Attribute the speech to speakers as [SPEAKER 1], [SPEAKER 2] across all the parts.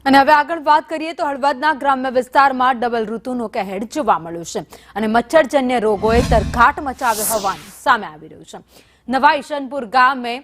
[SPEAKER 1] અને હવે આગળ વાત કરીએ તો હળવદના ગ્રામ્ય વિસ્તારમાં ડબલ ઋતુનો કહેર જોવા મળ્યો છે અને મચ્છરજન્ય રોગોએ તરખાટ મચાવ્યો હોવાનું સામે આવી રહ્યું છે। નવા ઈશનપુર ગામે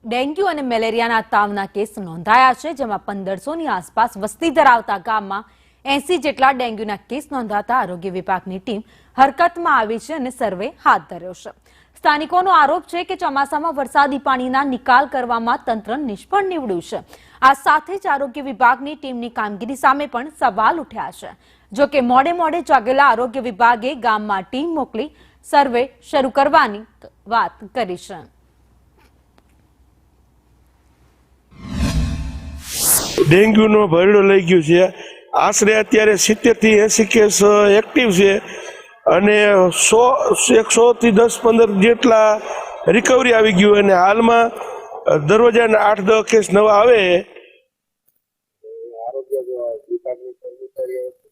[SPEAKER 1] ડેન્ગ્યુ અને મેલેરિયાના તાવના કેસ નોંધાયા છે, જેમાં 1500ની આસપાસ વસ્તી ધરાવતા ગામમાં 80 જેટલા ડેન્ગ્યુના કેસ નોંધાતા આરોગ્ય વિભાગની ટીમ હરકતમાં આવી છે અને સર્વે હાથ ધર્યો છે। સ્થાનિકોનો આરોપ છે કે ચોમાસામાં વરસાદી પાણીના નિકાલ કરવામાં તંત્ર નિષ્ફળ નીવડ્યું છે। આ સાથે જ આરોગ્ય વિભાગની ટીમની કામગીરી સામે પણ સવાલ ઉઠ્યા છે। જો કે મોડે જાગેલા આરોગ્ય વિભાગે ગામમાં ટીમ મોકલી સર્વે શરૂ કરવાની વાત કરી છે।
[SPEAKER 2] ડેન્ગ્યુનો ભરડો લઈ ગયું છે। આશરે અત્યારે 70 થી 80 કેસ એક્ટિવ છે અને 100 થી 10-15 જેટલા રિકવરી આવી ગયું અને હાલમાં દરરોજના 8-10 કેસ નવા આવે।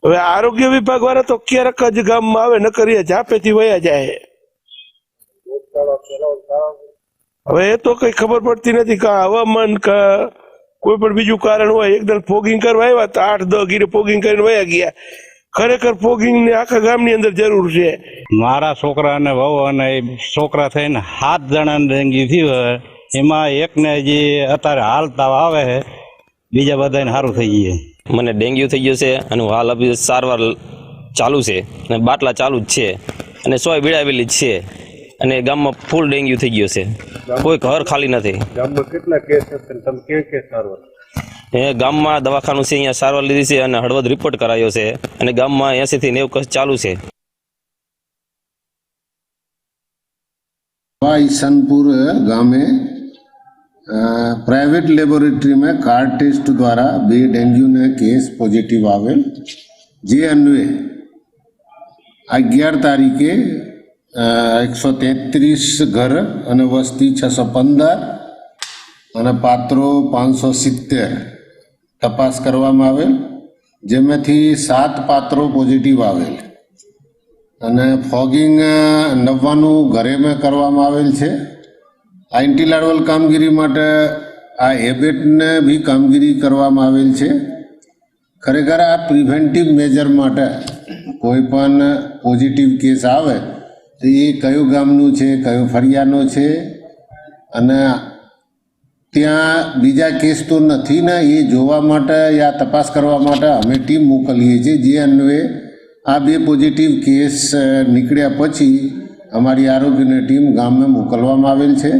[SPEAKER 2] હવે આરોગ્ય વિભાગ વાળા તો ક્યારેક જ ગામમાં આવે, ન કરીએ ઝાપેથી વયા જાય। હવે એ તો કઈ ખબર પડતી નથી કે હવામાન કોઈ પણ બીજું કારણ હોય। એકદમ ફોગિંગ કરવા આવ્યા તો 8-10 ગીરે ફોગિંગ કરીને વયા ગયા। ખરેખર ફોગિંગ ને આખા ગામની અંદર જરૂર છે।
[SPEAKER 3] મારા છોકરા અને વહુ અને છોકરા થઈને 7 જણાને ડેન્ગ્યુ થયું। એમાં એકને જે અત્યારે હાલ તાવ આવે છે, બીજા બધાને સારું થઈ ગયું।
[SPEAKER 4] મને ડેન્ગ્યુ થઈ ગયો છે અને હાલ અભી સારવાર ચાલુ છે અને બાટલા ચાલુ જ છે અને 100 વિડાવેલી જ છે અને ગામમાં ફૂલ ડેન્ગ્યુ થઈ ગયો છે। કોઈ ઘર ખાલી નથી।
[SPEAKER 5] ગામમાં કેટલા કેસ છે? તમે કે સારવાર
[SPEAKER 4] ગામમાં દવાખાનું છે, અહીંયા સારવાર લીધી છે અને હળવદ રિપોર્ટ કરાયો છે અને ગામમાં 80 થી 90 કેસ ચાલુ છે।
[SPEAKER 6] ईशनपुर गांव में प्राइवेट लेबोरेटरी में कार्ड टेस्ट द्वारा 2 डेंग्यू ने केस पॉजिटिव आवेल। जे अन्वय 11 तारीखे 133 घर અને વસ્તી 615 અને પાત્રો 570 તપાસ કરવામાં આવેલ, જેમાંથી 7 પાત્રો પોઝિટિવ આવેલ અને ફોગિંગ 99 ઘરે મેં કરવામાં આવેલ છે। આ એન્ટીલાર્વલ કામગીરી માટે આ હેબિટને બી કામગીરી કરવામાં આવેલ છે। ખરેખર આ પ્રિવેન્ટિવ મેજર માટે કોઈ પણ પોઝિટિવ કેસ આવે તો એ કયું ગામનું છે, કયું ફળિયાનો છે અને ત્યાં બીજા કેસ તો નથી ને એ જોવા માટે યા તપાસ કરવા માટે અમે ટીમ મોકલીએ છીએ। જે અન્વયે આ 2 પોઝિટિવ કેસ નીકળ્યા પછી અમારી આરોગ્યની ટીમ ગામમાં મોકલવામાં આવેલ છે।